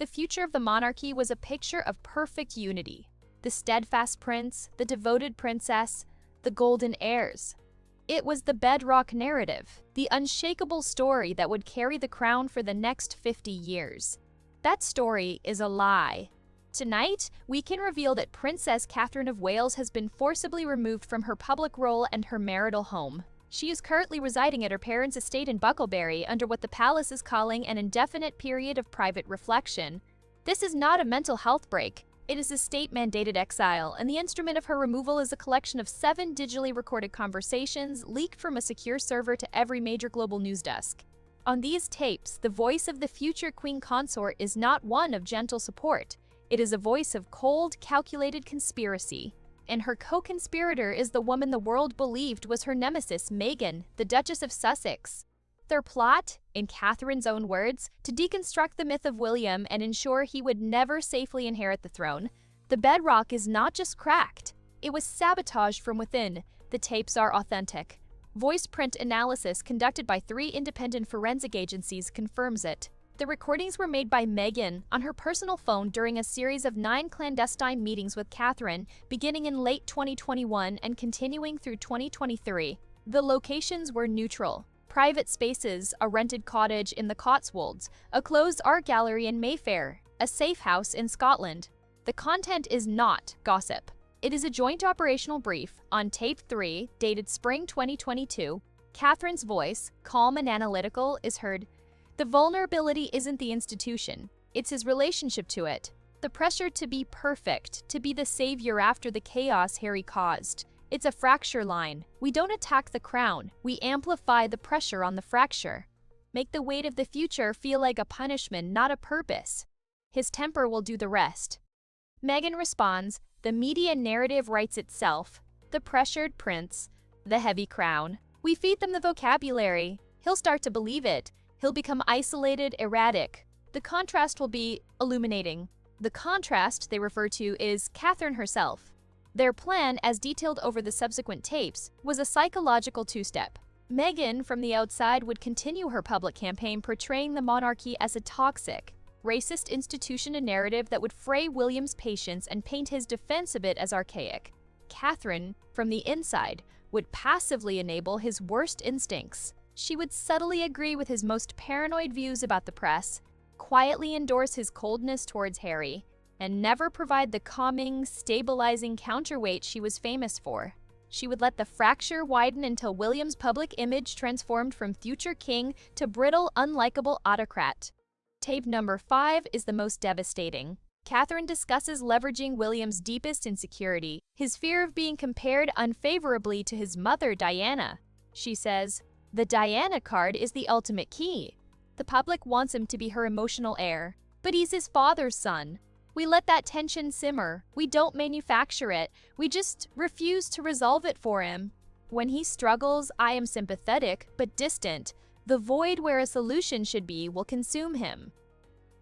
The future of the monarchy was a picture of perfect unity. The steadfast prince, the devoted princess, the golden heirs. It was the bedrock narrative, the unshakable story that would carry the crown for the next 50 years. That story is a lie. Tonight, we can reveal that Princess Catherine of Wales has been forcibly removed from her public role and her marital home. She is currently residing at her parents' estate in Bucklebury under what the palace is calling an indefinite period of private reflection. This is not a mental health break. It is a state-mandated exile, and the instrument of her removal is a collection of 7 digitally recorded conversations leaked from a secure server to every major global news desk. On these tapes, the voice of the future queen consort is not one of gentle support. It is a voice of cold, calculated conspiracy. And her co-conspirator is the woman the world believed was her nemesis, Meghan, the Duchess of Sussex. Their plot, in Catherine's own words, to deconstruct the myth of William and ensure he would never safely inherit the throne. The bedrock is not just cracked, it was sabotaged from within. The tapes are authentic. Voice print analysis conducted by 3 independent forensic agencies confirms it. The recordings were made by Meghan on her personal phone during a series of 9 clandestine meetings with Catherine, beginning in late 2021 and continuing through 2023. The locations were neutral. Private spaces, a rented cottage in the Cotswolds, a closed art gallery in Mayfair, a safe house in Scotland. The content is not gossip. It is a joint operational brief. On tape 3, dated spring 2022, Catherine's voice, calm and analytical, is heard. The vulnerability isn't the institution, it's his relationship to it. The pressure to be perfect, to be the savior after the chaos Harry caused. It's a fracture line. We don't attack the crown, we amplify the pressure on the fracture. Make the weight of the future feel like a punishment, not a purpose. His temper will do the rest. Meghan responds, the media narrative writes itself. The pressured prince, the heavy crown. We feed them the vocabulary. He'll start to believe it. He'll become isolated, erratic. The contrast will be illuminating. The contrast they refer to is Catherine herself. Their plan, as detailed over the subsequent tapes, was a psychological 2-step. Meghan, from the outside, would continue her public campaign portraying the monarchy as a toxic, racist institution, a narrative that would fray William's patience and paint his defense of it as archaic. Catherine, from the inside, would passively enable his worst instincts. She would subtly agree with his most paranoid views about the press, quietly endorse his coldness towards Harry, and never provide the calming, stabilizing counterweight she was famous for. She would let the fracture widen until William's public image transformed from future king to brittle, unlikable autocrat. Tape number 5 is the most devastating. Catherine discusses leveraging William's deepest insecurity, his fear of being compared unfavorably to his mother, Diana. She says, the Diana card is the ultimate key. The public wants him to be her emotional heir, but he's his father's son. We let that tension simmer. We don't manufacture it. We just refuse to resolve it for him. When he struggles, I am sympathetic, but distant. The void where a solution should be will consume him.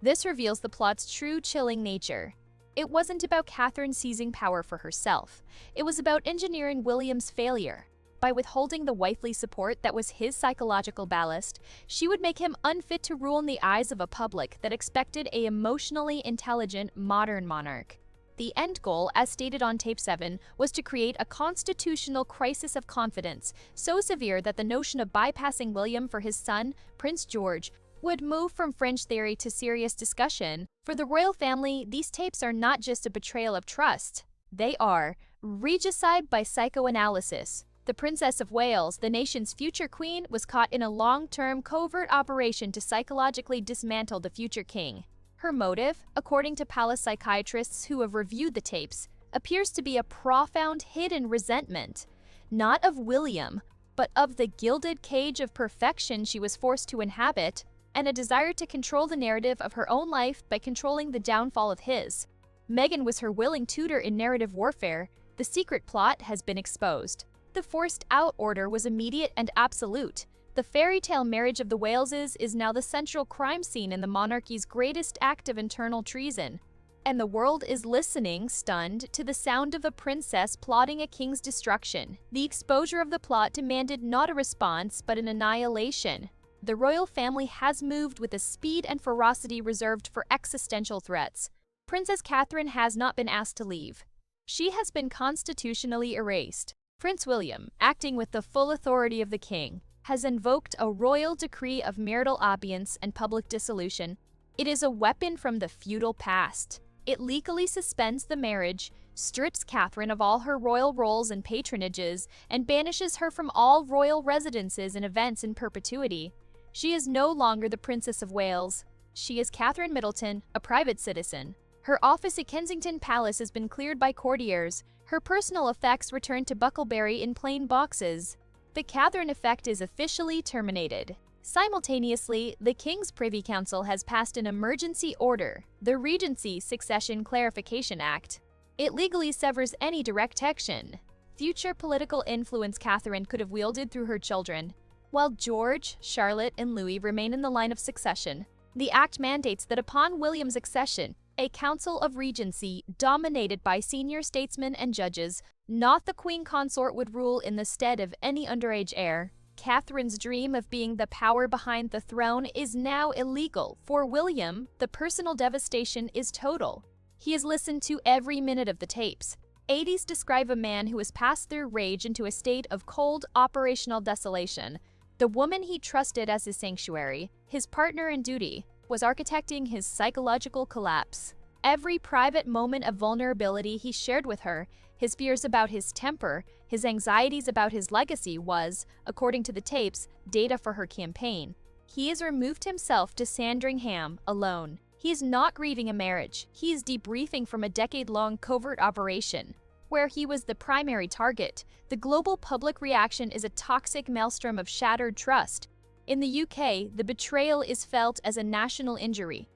This reveals the plot's true chilling nature. It wasn't about Catherine seizing power for herself. It was about engineering William's failure. By withholding the wifely support that was his psychological ballast, she would make him unfit to rule in the eyes of a public that expected an emotionally intelligent, modern monarch. The end goal, as stated on tape 7, was to create a constitutional crisis of confidence, so severe that the notion of bypassing William for his son, Prince George, would move from fringe theory to serious discussion. For the royal family, these tapes are not just a betrayal of trust. They are regicide by psychoanalysis. The Princess of Wales, the nation's future queen, was caught in a long-term covert operation to psychologically dismantle the future king. Her motive, according to palace psychiatrists who have reviewed the tapes, appears to be a profound hidden resentment, not of William, but of the gilded cage of perfection she was forced to inhabit, and a desire to control the narrative of her own life by controlling the downfall of his. Meghan was her willing tutor in narrative warfare. The secret plot has been exposed. The forced-out order was immediate and absolute. The fairy tale marriage of the Waleses is now the central crime scene in the monarchy's greatest act of internal treason. And the world is listening, stunned, to the sound of a princess plotting a king's destruction. The exposure of the plot demanded not a response, but an annihilation. The royal family has moved with a speed and ferocity reserved for existential threats. Princess Catherine has not been asked to leave. She has been constitutionally erased. Prince William, acting with the full authority of the king, has invoked a royal decree of marital abeyance and public dissolution. It is a weapon from the feudal past. It legally suspends the marriage, strips Catherine of all her royal roles and patronages, and banishes her from all royal residences and events in perpetuity. She is no longer the Princess of Wales. She is Catherine Middleton, a private citizen. Her office at Kensington Palace has been cleared by courtiers. Her personal effects returned to Bucklebury in plain boxes. The Catherine effect is officially terminated. Simultaneously, the King's Privy Council has passed an emergency order, the Regency Succession Clarification Act. It legally severs any direct action, future political influence Catherine could have wielded through her children. While George, Charlotte, and Louis remain in the line of succession, the act mandates that upon William's accession, a council of regency dominated by senior statesmen and judges, not the queen consort, would rule in the stead of any underage heir. Catherine's dream of being the power behind the throne is now illegal. For William, the personal devastation is total. He has listened to every minute of the tapes. 80s describe a man who has passed through rage into a state of cold, operational desolation. The woman he trusted as his sanctuary, his partner in duty, was architecting his psychological collapse. Every private moment of vulnerability he shared with her, his fears about his temper, his anxieties about his legacy was, according to the tapes, data for her campaign. He has removed himself to Sandringham alone. He is not grieving a marriage. He is debriefing from a decade-long covert operation, where he was the primary target. The global public reaction is a toxic maelstrom of shattered trust. In the UK, the betrayal is felt as a national injury.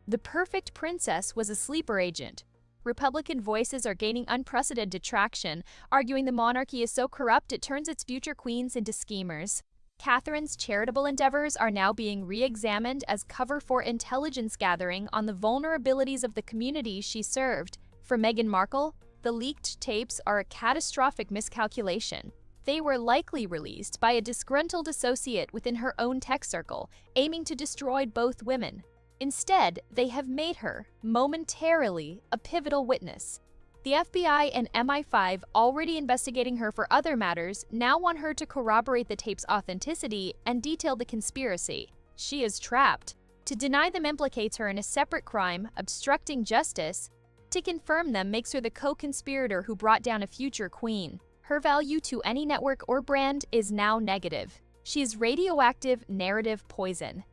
The perfect princess was a sleeper agent. Republican voices are gaining unprecedented traction, arguing the monarchy is so corrupt it turns its future queens into schemers. Catherine's charitable endeavors are now being re-examined as cover for intelligence gathering on the vulnerabilities of the community she served. For Meghan Markle, the leaked tapes are a catastrophic miscalculation. They were likely released by a disgruntled associate within her own tech circle, aiming to destroy both women. Instead, they have made her, momentarily, a pivotal witness. The FBI and MI5, already investigating her for other matters, now want her to corroborate the tape's authenticity and detail the conspiracy. She is trapped. To deny them implicates her in a separate crime, obstructing justice. To confirm them makes her the co-conspirator who brought down a future queen. Her value to any network or brand is now negative. She is radioactive narrative poison.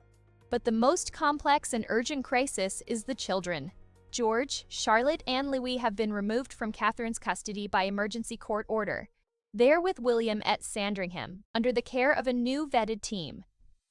But the most complex and urgent crisis is the children. George, Charlotte, and Louis have been removed from Catherine's custody by emergency court order. They are with William at Sandringham, under the care of a new vetted team.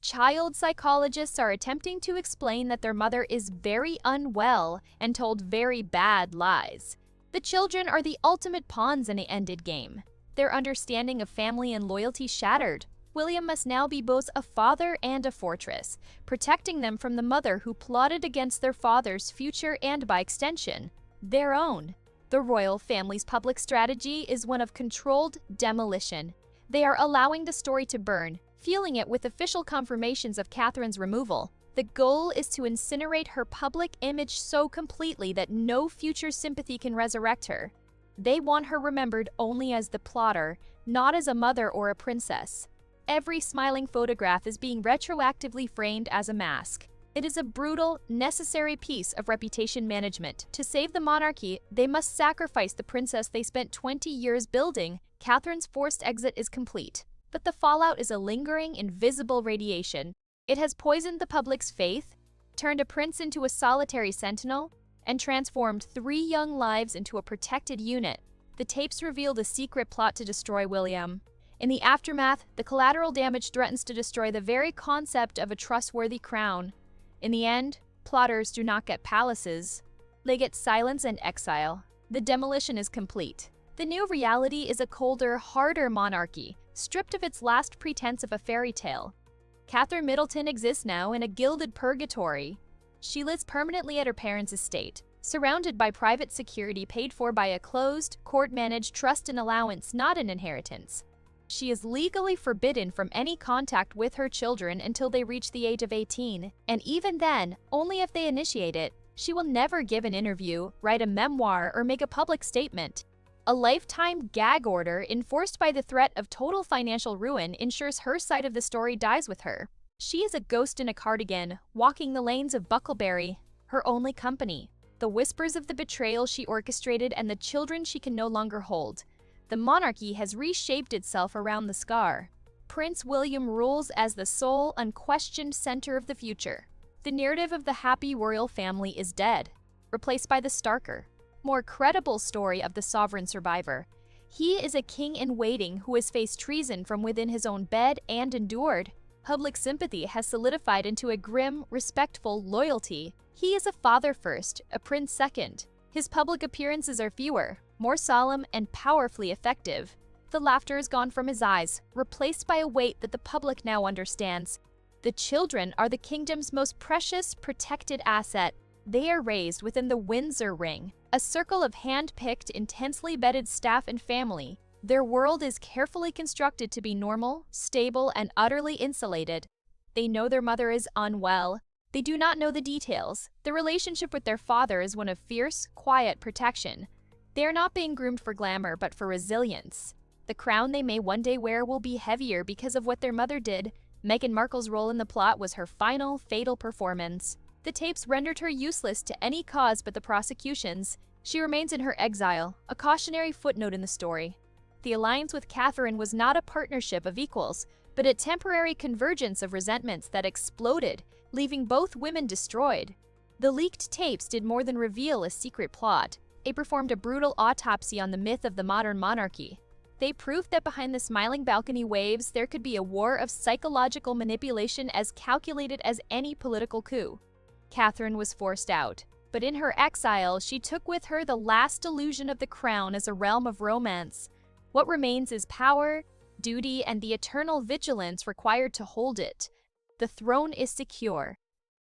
Child psychologists are attempting to explain that their mother is very unwell and told very bad lies. The children are the ultimate pawns in an ended game. Their understanding of family and loyalty shattered. William must now be both a father and a fortress, protecting them from the mother who plotted against their father's future and, by extension, their own. The royal family's public strategy is one of controlled demolition. They are allowing the story to burn, fueling it with official confirmations of Catherine's removal. The goal is to incinerate her public image so completely that no future sympathy can resurrect her. They want her remembered only as the plotter, not as a mother or a princess. Every smiling photograph is being retroactively framed as a mask. It is a brutal, necessary piece of reputation management. To save the monarchy, they must sacrifice the princess they spent 20 years building. Catherine's forced exit is complete, but the fallout is a lingering, invisible radiation. It has poisoned the public's faith, turned a prince into a solitary sentinel, and transformed 3 young lives into a protected unit. The tapes reveal the secret plot to destroy William. In the aftermath, the collateral damage threatens to destroy the very concept of a trustworthy crown. In the end, plotters do not get palaces. They get silence and exile. The demolition is complete. The new reality is a colder, harder monarchy, stripped of its last pretense of a fairy tale. Catherine Middleton exists now in a gilded purgatory. She lives permanently at her parents' estate, surrounded by private security paid for by a closed, court-managed trust and allowance, not an inheritance. She is legally forbidden from any contact with her children until they reach the age of 18, and even then, only if they initiate it. She will never give an interview, write a memoir, or make a public statement. A lifetime gag order enforced by the threat of total financial ruin ensures her side of the story dies with her. She is a ghost in a cardigan, walking the lanes of Bucklebury, her only company. The whispers of the betrayal she orchestrated and the children she can no longer hold. The monarchy has reshaped itself around the scar. Prince William rules as the sole, unquestioned center of the future. The narrative of the happy royal family is dead, replaced by the starker, more credible story of the sovereign survivor. He is a king in waiting who has faced treason from within his own bed and endured. Public sympathy has solidified into a grim, respectful loyalty. He is a father first, a prince second. His public appearances are fewer, more solemn, and powerfully effective. The laughter is gone from his eyes, replaced by a weight that the public now understands. The children are the kingdom's most precious, protected asset. They are raised within the Windsor Ring, a circle of hand-picked, intensely vetted staff and family. Their world is carefully constructed to be normal, stable, and utterly insulated. They know their mother is unwell. They do not know the details. The relationship with their father is one of fierce, quiet protection. They are not being groomed for glamour, but for resilience. The crown they may one day wear will be heavier because of what their mother did. Meghan Markle's role in the plot was her final, fatal performance. The tapes rendered her useless to any cause but the prosecution's. She remains in her exile, a cautionary footnote in the story. The alliance with Catherine was not a partnership of equals, but a temporary convergence of resentments that exploded, leaving both women destroyed. The leaked tapes did more than reveal a secret plot. It performed a brutal autopsy on the myth of the modern monarchy. They proved that behind the smiling balcony waves, there could be a war of psychological manipulation as calculated as any political coup. Catherine was forced out, but in her exile, she took with her the last illusion of the crown as a realm of romance. What remains is power, duty, and the eternal vigilance required to hold it. The throne is secure,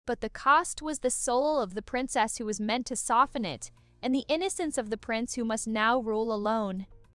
but the cost was the soul of the princess who was meant to soften it, and the innocence of the prince who must now rule alone.